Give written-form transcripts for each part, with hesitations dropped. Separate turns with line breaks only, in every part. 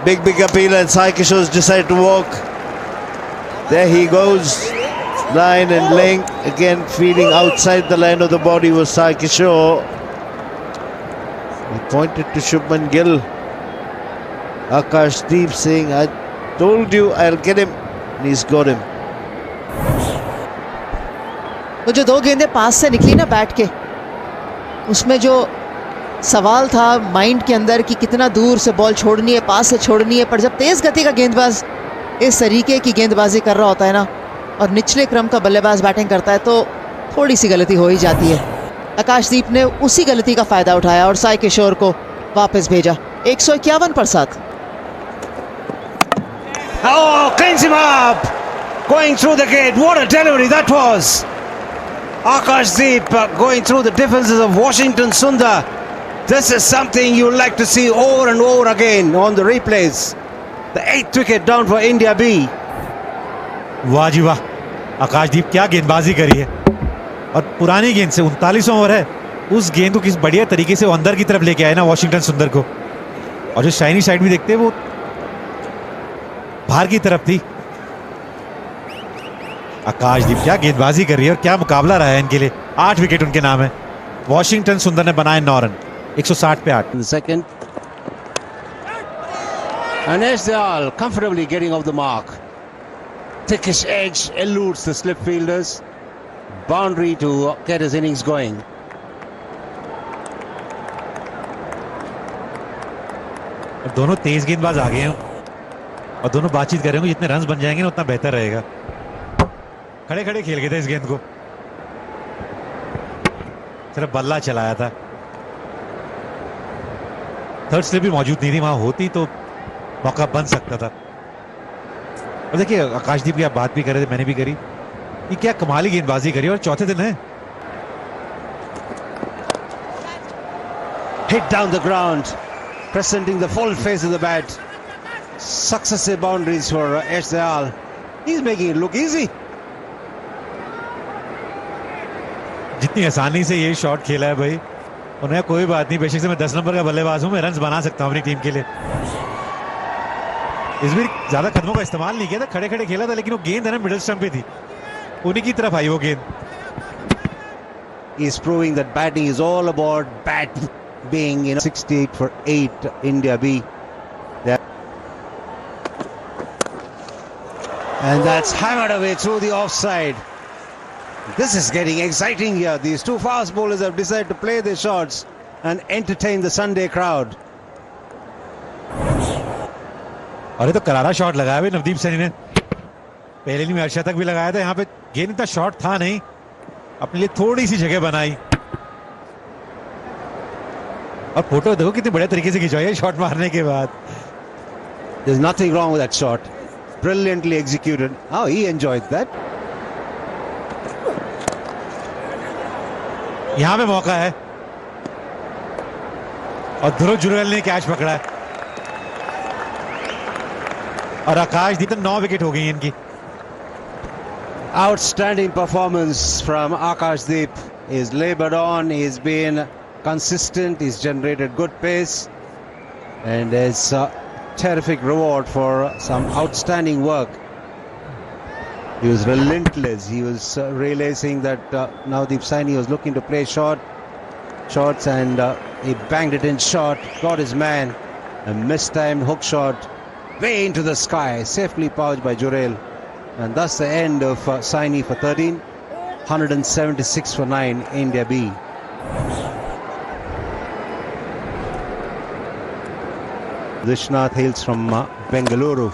Big appeal, and Sai Kishore's decided to walk. There he goes. Line and length. Again, feeding outside the line of the body was Sai Kishore. He pointed to Shubman Gill. Akashdeep saying, I told you I'll get him. And he's got him.
वो जो 2 गेंदें पास से निकली ना bat के, उसमें जो सवाल था माइंड के अंदर कि कितना दूर से बॉल छोड़नी है, पास से छोड़नी है, पर जब तेज़ गति का गेंदबाज इस तरीके की गेंदबाजी कर रहा होता है ना और निचले क्रम का बल्लेबाज बैटिंग करता है तो थोड़ी सी गलती हो ही जाती है। आकाशदीप ने उसी गलती का फ़ायदा उठाया और साई किशोर को वापस भेजा 151 पर 7।
Oh, cleans him up! Going through the gate. What a delivery that was! Akashdeep going through the defenses of Washington Sundar. This is something you like to see over and over again on the replays. The 8th wicket down for India B.
वाह जी वाह, आकाशदीप क्या गेंदबाजी करी है। और पुरानी गेंद से 39 ओवर है, उस गेंद को किस बढ़िया तरीके से वो अंदर की तरफ लेके आए ना वॉशिंगटन सुंदर को। और जो शाइनी साइड भी देखते हैं वो बाहर की तरफ थी। आकाशदीप क्या गेंदबाजी कर रही है और क्या मुकाबला रहा है इनके लिए। 8 विकेट उनके नाम है। वॉशिंगटन सुंदर ने बनाए 9 रन, 160 पे 8।
Second. And Esdal comfortably getting off the mark. Thickish edge eludes the slip fielders. Boundary to get his innings going.
और दोनों तेज गेंदबाज आ गए हैं और दोनों बातचीत कर रहे हैं, जितने रन बन जाएंगे ना उतना बेहतर रहेगा। खड़े खड़े खेल गए थे इस गेंद को, सिर्फ बल्ला चलाया था। थर्ड स्लिप भी मौजूद नहीं थी, वहां होती तो मौका बन सकता था। और देखिए आकाशदीप की आप बात भी कर रहे थे, मैंने भी करी, ये क्या कमाली गेंदबाजी करी और चौथे दिन है।
Hit down the ground, presenting the full face of the bat. Successive boundaries for Esdal. He's making it look easy.
जितनी आसानी से ये शॉट खेला है भाई, उन्हें कोई बात नहीं, बेशक से मैं 10 नंबर का बल्लेबाज हूं, मैं रन बना सकता हूं अपनी टीम के लिए। इस बार ज्यादा कदमों का इस्तेमाल नहीं किया था, खड़े खड़े खेला था, लेकिन वो गेंद है ना मिडिल स्टंप पे थी, उन्हीं की तरफ आई वो गेंद।
He's proving that batting is all about bat being 68 for 8 India B. And that's hammered away through the offside. This is getting exciting here. These two fast bowlers have decided to play their shots and entertain the Sunday crowd.
और ये तो करारा shot लगाया भाई नवदीप सैनी ने, पहले नहीं में अर्शा तक भी लगाया था। यहाँ पे गेंद इतना शॉट था नहीं, अपने लिए थोड़ी सी जगह बनाई। और फोटो देखो कितने बड़े तरीके से खिंचवाई है शॉट मारने के बाद।
There's nothing wrong with that shot. Brilliantly executed. Oh, he enjoyed that.
यहां पे मौका है और ध्रुव जुरेल ने कैच पकड़ा है और आकाशदीप 9 विकेट हो गई इनकी।
Outstanding performance from Akashdeep. He's labored on, he's been consistent, he's generated good pace, and it's a terrific reward for some outstanding work. He was relentless. He was realizing that Navdeep Saini was looking to play shots, and he banged it in short, got his man, a mistimed hook shot way into the sky, safely pouched by Jurel. And thus the end of Saini for 13, 176 for 9, India B. Vishnath hails from Bengaluru.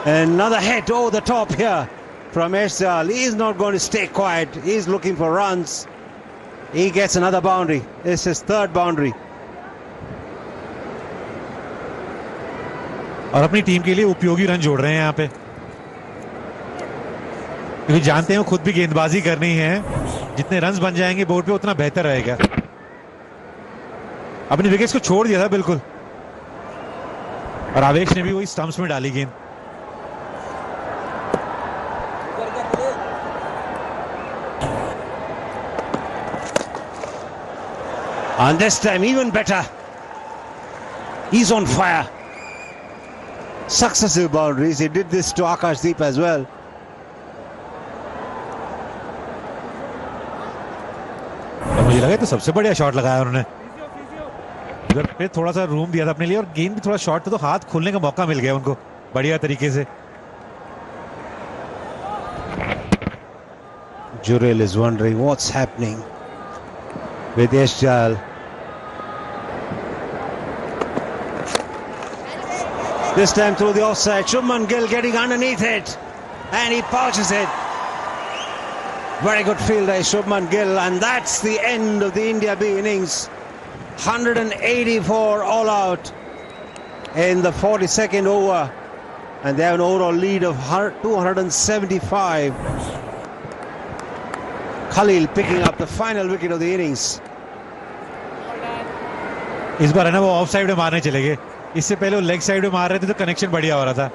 Another hit over the top here from Esdal. He's not going to stay quiet. He's looking for runs. He gets another boundary. This is third boundary.
और अपनी team के लिए उपयोगी run जोड़ रहे हैं यहाँ पे, क्योंकि जानते हैं वो खुद भी गेंदबाजी करनी है। जितने रन्स बन जाएंगे बोर्ड पे उतना बेहतर रहेगा। अपनी विकेट्स को छोड़ दिया था बिल्कुल, और आवेश ने भी वही स्टंप्स में डाली गेंद।
And this time even better. He's on fire. successive boundaries. He did this to Akashdeep as well.
और मुझे लगा तो सबसे बढ़िया शॉट लगाया उन्होंने, इधर पे थोड़ा सा रूम दिया था अपने लिए और गेंद भी थोड़ा शॉर्ट था तो हाथ खोलने का मौका मिल गया उनको बढ़िया तरीके से.
Jurel is wondering what's happening with Yashjal. This time through the offside. Shubman Gill getting underneath it and he pouches it. Very good fielder, Shubman Gill, and that's the end of the India B innings. 184 all out in the 42nd over, and they have an overall lead of 275. Khalil picking up the final wicket of the innings.
इस बार है ना वो of side में मारने चले गए, इससे पहले वो लेग साइड में मार रहे थे तो कनेक्शन बढ़िया हो रहा था.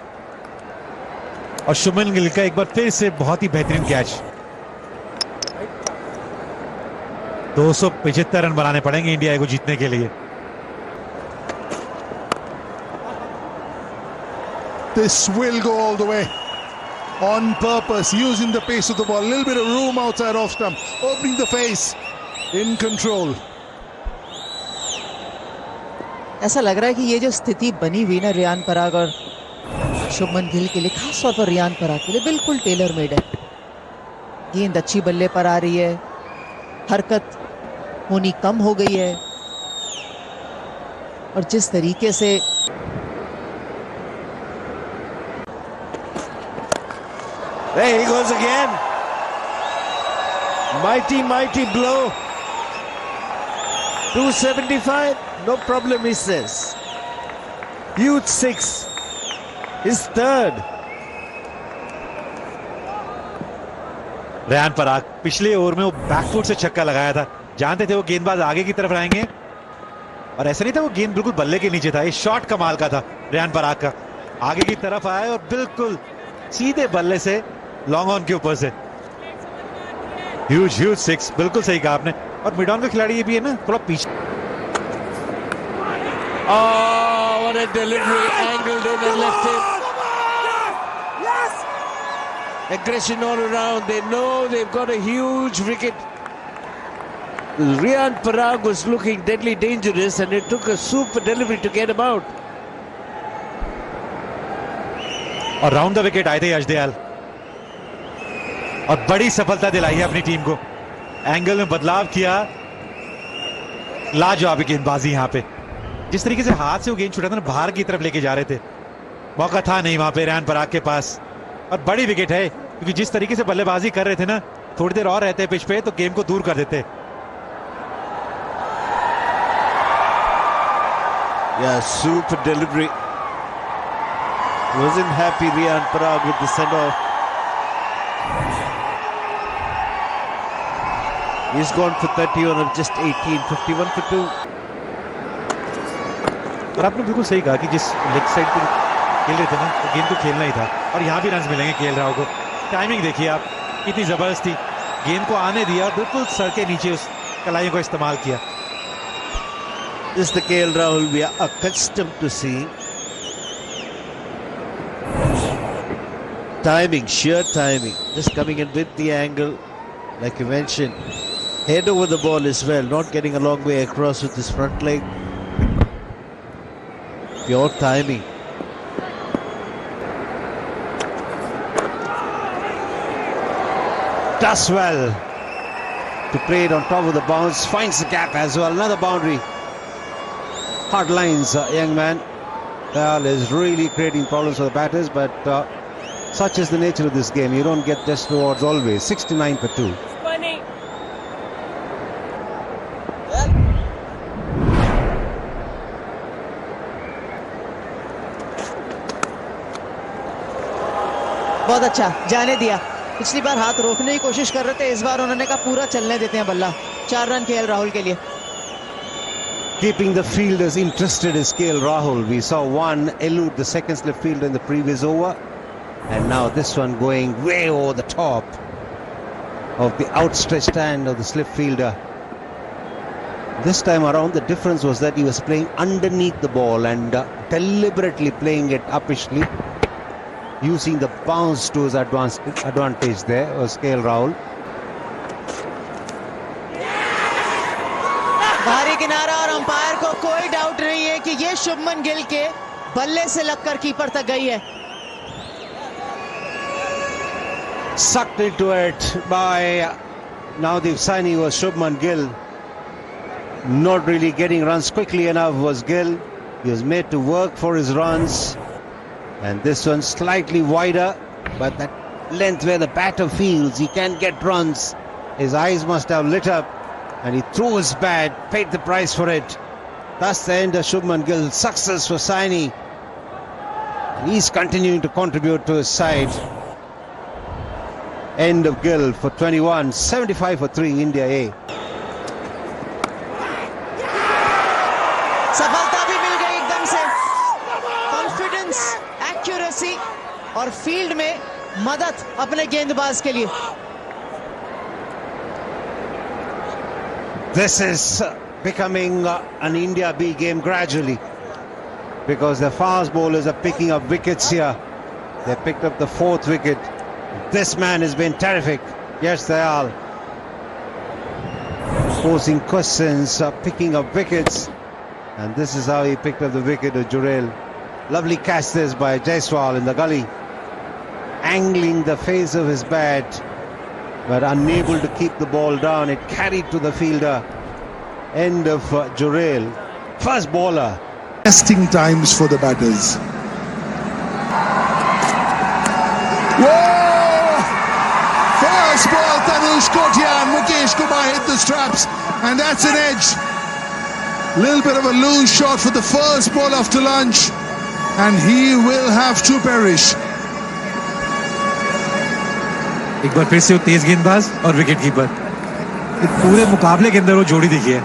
और शुभमन गिल का एक बार फिर से बहुत ही बेहतरीन कैच. 275 रन बनाने पड़ेंगे इंडिया को जीतने के लिए.
This will go all the way. On purpose, using the pace of the ball. A little bit of room outside off stump. Opening the face. In control.
ऐसा लग रहा है कि ये जो स्थिति बनी हुई ना रियान पराग और शुभमन गिल के लिए, खास तौर पर रियान पराग के लिए बिल्कुल टेलर मेड है. गेंद अच्छी बल्ले पर आ रही है, हरकत होनी कम हो गई है, और जिस तरीके से
There he goes again. Mighty blow. 275, no problem, he says. Huge six. His third.
Rehan पराग पिछले ओवर में वो बैकफुट से छक्का लगाया था, जानते थे वो गेंदबाज आगे की तरफ आएंगे, और ऐसा नहीं था वो गेंद बिल्कुल बल्ले के नीचे था. ये शॉट कमाल का था रेहान पराग का, आगे की तरफ आए और बिल्कुल सीधे बल्ले से लॉन्ग ऑन के ऊपर से. ह्यूज सिक्स, बिल्कुल सही कहा आपने. और मिड ऑन का खिलाड़ी ये भी है ना थोड़ा पीछे.
Oh, what a delivery, angled in and left him. Aggression all around. They know they've got a huge wicket. Riyan Parag was looking deadly dangerous and it took a super delivery to get him out.
और round the wicket आए थे यश दयाल और बड़ी सफलता दिलाई है अपनी team को. एंगल में बदलाव किया, लाजवाब गेंदबाजी यहां पे. जिस तरीके से हाथ से वो गेंद छुटा था ना, बाहर की तरफ लेके जा रहे थे, मौका था नहीं वहां पे रेहान पराग के पास. और बड़ी विकेट है क्योंकि जिस तरीके से बल्लेबाजी कर रहे थे ना, थोड़ी देर और रहते पिच पे तो गेम को दूर कर देते.
Yeah, super delivery. Wasn't happy Riyan Parag with the send-off. He's gone for 31 of just 18, 51 for 2.
और आपने बिल्कुल सही कहा कि जिस लेग साइड पे खेल रहे थे ना, तो गेंद को खेलना ही था. और यहाँ भी रन मिलेंगे केएल राहुल को. टाइमिंग देखिए आप, कितनी जबरदस्त थी. गेंद को आने दिया और बिल्कुल सर के नीचे उस कलाइयों का इस्तेमाल किया.
This is the KL Rahul we are accustomed to seeing. Timing, sheer timing. Just coming in with the angle, like you mentioned. Head over the ball as well, not getting a long way across with his front leg. Pure timing.
Does well to play it on top of the bounce, finds the gap as well. Another boundary. Hard lines, young man. Dayal is really creating problems for the batters, but such is the nature of this game. You don't get just rewards always. 69 for 2.
बहुत अच्छा, जाने दिया. पिछली बार हाथ रोकने की कोशिश कर रहे थे, इस बार उन्होंने कहा पूरा चलने देते हैं बल्ला. 4 रन केएल राहुल के लिए.
Keeping the fielders interested is KL Rahul. We saw one elude the second slip fielder in the previous over, and now this one going way over the top of the outstretched hand of the slip fielder. This time around, the difference was that he was playing underneath the ball and deliberately playing it uppishly, using the bounce to his advantage there was KL Rahul.
बाहरी किनारा और umpire को कोई doubt नहीं है कि ये शुभमन गिल के बल्ले से लगकर कीपर तक गई है.
Sucked into it by Navdeep Saini was Shubman Gill. Not really getting runs quickly enough was Gill. He was made to work for his runs. And this one slightly wider, but that length where the batter feels he can get runs. His eyes must have lit up and he threw his bat, paid the price for it. That's the end of Shubman Gill. Success for Saini. He's continuing to contribute to his side. End of Gill for 21, 75 for 3, India A.
सफलता भी मिल गई एकदम से. Confidence, accuracy और field में मदद अपने गेंदबाज के लिए.
This is becoming an India B game gradually, because the fast bowlers are picking up wickets here. They picked up the 4th wicket. This man has been terrific. Yes, they are. Posing questions, picking up wickets. And this is how he picked up the wicket of Jurel. Lovely catch this by Jaiswal in the gully. Angling the face of his bat, but unable to keep the ball down. It carried to the fielder. End of Jurel. First bowler.
Testing times for the batters. Whoa! First ball, Tanush Kotian. Mukesh Kumar hit the straps, and that's an edge. Little bit of a loose shot for the first ball after lunch, and he will have to perish.
एक बार फिर से वो तेज गेंदबाज और wicket keeper, पूरे मुकाबले के अंदर वो जोड़ी दिखी है.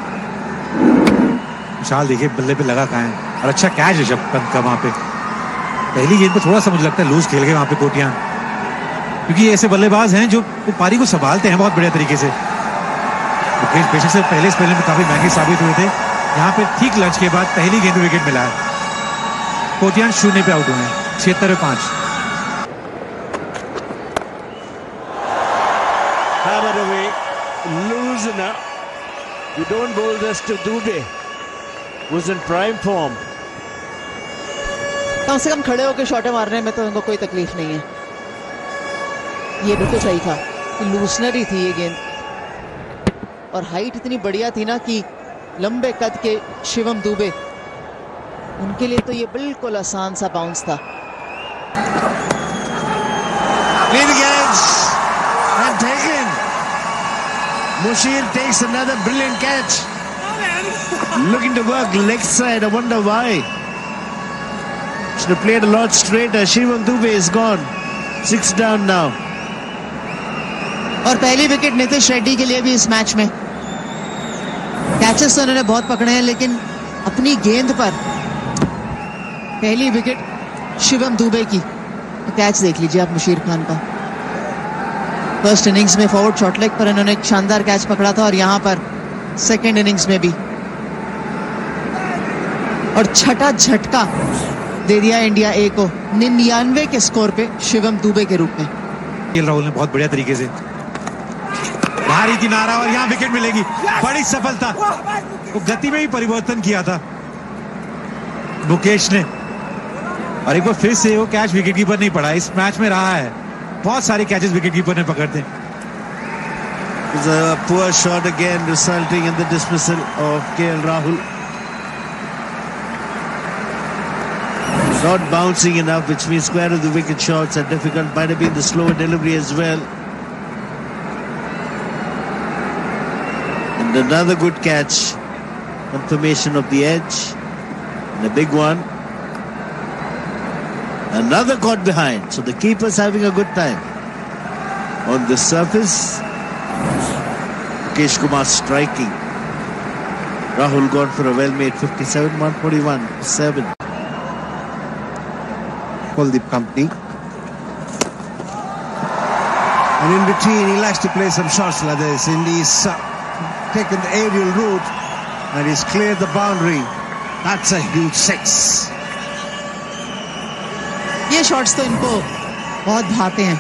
विशाल देखिए बल्ले पे लगा कहाँ है, और अच्छा कैच है ऋषभ पंत का वहां पे. पहली गेंद पे थोड़ा सा मुझे लगता है लूज खेल गए वहां पे कोटियान, क्योंकि ये ऐसे बल्लेबाज हैं जो पारी को संभालते हैं बहुत बढ़िया तरीके से. मुकेश बेशक से पहले स्पेल में काफी महंगे साबित हुए थे. यहाँ पे ठीक लंच के बाद पहली गेंद विकेट मिला है. कोटियान 0 पे आउट हुए हैं, 76-5.
Hammered away, loosener. You don't bowl this to Dubey, who's in prime form.
कम से कम खड़े होकर शॉटें मारने में तो उनको कोई तकलीफ नहीं है. ये बिल्कुल सही था कि लूसनर ही थी ये गेंद, और हाइट इतनी बढ़िया थी ना कि लंबे कद के शिवम दुबे, उनके लिए तो ये बिल्कुल आसान सा बाउंस था.
Clean catch and taken. Mushir takes another brilliant catch. Looking to work leg side. I wonder why. Should have played a lot straighter. Shivam Dubey is gone. 6 down now.
और पहली विकेट नीतीश रेड्डी के लिए भी इस match में. Catches तो उन्होंने बहुत पकड़े हैं, लेकिन अपनी गेंद पर पहली विकेट शिवम दुबे की. कैच देख लीजिए आप मुशीर खान का. फर्स्ट इनिंग्स में फॉरवर्ड शॉर्ट लेग पर इन्होंने एक शानदार कैच पकड़ा था, और यहां पर सेकंड इनिंग्स में भी, और छठा झटका दे दिया इंडिया ए को 99 के स्कोर पे शिवम दुबे के रूप में.
केएल राहुल ने बहुत बढ़िया तरीके से भारी किनारा, और यहाँ विकेट मिलेगी. बड़ी सफलता, वो गति में ही परिवर्तन किया था मुकेश ने, और एक बार फिर से वो कैच विकेट कीपर नहीं पड़ा. इस मैच में रहा है, बहुत सारे कैचेस विकेट कीपर ने पकड़ते.
It was a poor shot again, resulting in the dismissal of KL Rahul. Not bouncing enough, which means square of the wicket shots are difficult. Might have been the slower delivery as well. And another good catch, confirmation of the edge, and a big one. Another caught behind, so the keeper's having a good time. On the surface, Mukesh Kumar striking. Rahul gone for a well-made 57, 141, 7.
Kuldeep Company. And in between, he likes to play some shots like this. And he's taken the aerial route and he's cleared the boundary. That's a huge 6.
ये shots तो इनको बहुत भाते हैं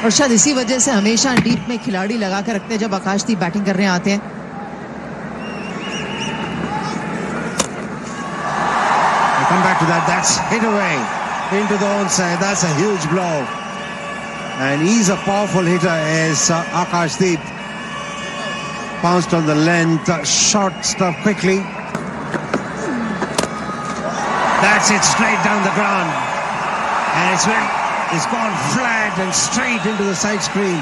और शायद इसी वजह से हमेशा डीप में खिलाड़ी लगा कर रखते हैं जब आकाशदीप बैटिंग करने आते हैं.
Come back to that. That's hit away into the onside. That's a huge blow. And he's a powerful hitter as Akashdeep. Pounced on the length, short stuff quickly. That's it, straight down the ground. And it's gone flat and straight into the side screen.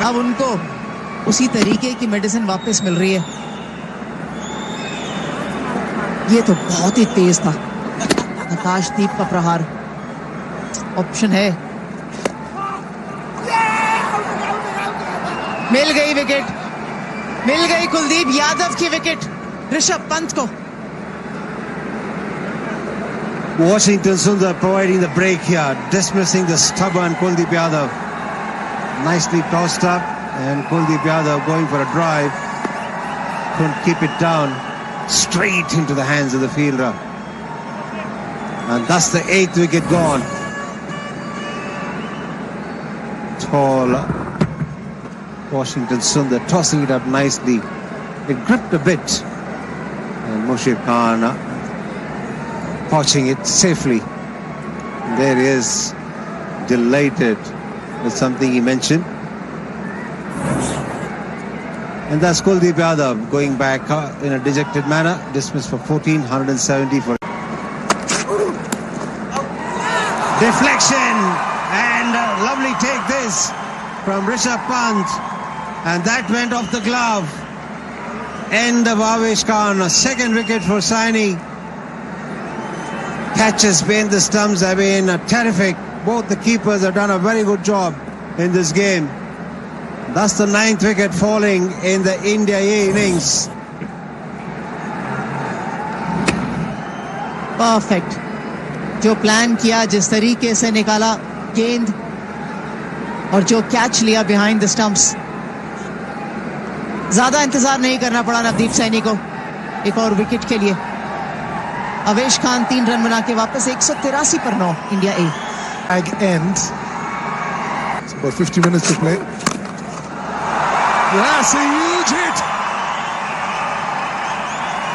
अब उनको उसी तरीके की medicine वापस मिल रही है. ये तो बहुत ही तेज था. आकाशदीप का प्रहार ऑप्शन है. मिल गई विकेट. मिल गई कुलदीप यादव की विकेट ऋषभ पंत को.
Washington Sundar providing the break here, dismissing the stubborn Kuldeep Yadav. Nicely tossed up, and Kuldeep Yadav going for a drive. Couldn't keep it down. Straight into the hands of the fielder. And that's the 8th wicket gone. Tall Washington Sundar tossing it up nicely. It gripped a bit. And Mushir Khan watching it safely. There he is, delighted with something he mentioned. And that's Kuldeep Yadav going back in a dejected manner. Dismissed for 14, 170 for deflection, and a lovely take this from Rishabh Pant, and that went off the glove. End of Avesh Khan. A second wicket for Saini. Catches behind the stumps have been terrific. Both the keepers have done a very good job in this game. That's the 9th wicket falling in the India A innings.
Perfect. जो plan किया, जिस तरीके से निकाला गेंद और जो catch लिया बिहाइंड द स्टंप्स. ज्यादा इंतजार नहीं करना पड़ा नवदीप सैनी को एक और विकेट के लिए. अवेश खान 3 रन बना के वापस 183 पर 9 India A.
Ag end. It's about 50 minutes to play. That's a huge hit.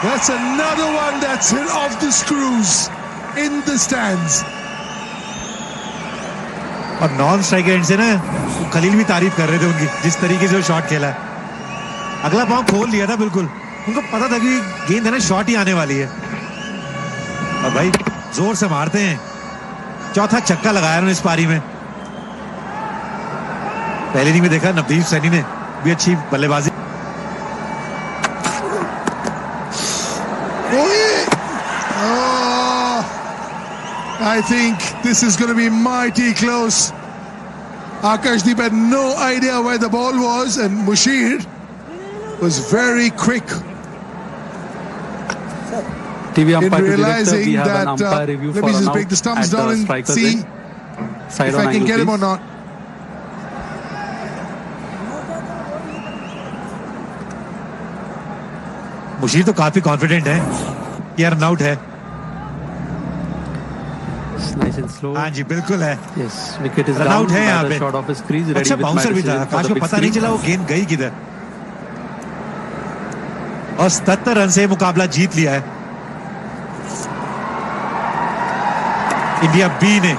That's another one that's hit off the screws in the stands.
और नॉन स्ट्राइक एंड से ना खलील भी तारीफ कर रहे थे उनकी, जिस तरीके से वो शॉट खेला है. अगला पांव खोल लिया था बिल्कुल. उनको पता था कि गेंद है ना शॉट ही आने वाली है. और भाई जोर से मारते हैं. चौथा छक्का लगाया उन्होंने इस पारी में. पहले इनिंग में देखा नवदीप सैनी ने भी अच्छी बल्लेबाजी.
I think this is going to be mighty close. Akashdeep had no idea where the ball was, and Mushir was very quick
TV
in
umpire to director,
realizing
we have an
that
umpire review
let
for
me just
an
break the
out
stumps
at
down and
striker's
see
end. Side
if
on
I can
angle,
get him or
please.
not.
Musheer तो काफी confident है कि run out है.
It's nice and slow.
हाँ जी बिल्कुल है.
Yes, wicket is
Run
down.
out है यहाँ
Rather
पे.
short of his crease, ready
अच्छा
with
बाउंसर भी था.
Madison for
आकाश
the
को
big
पता नहीं
screen.
चला वो गेंद गई किधर. और 77 रन से मुकाबला जीत लिया है इंडिया बी ने.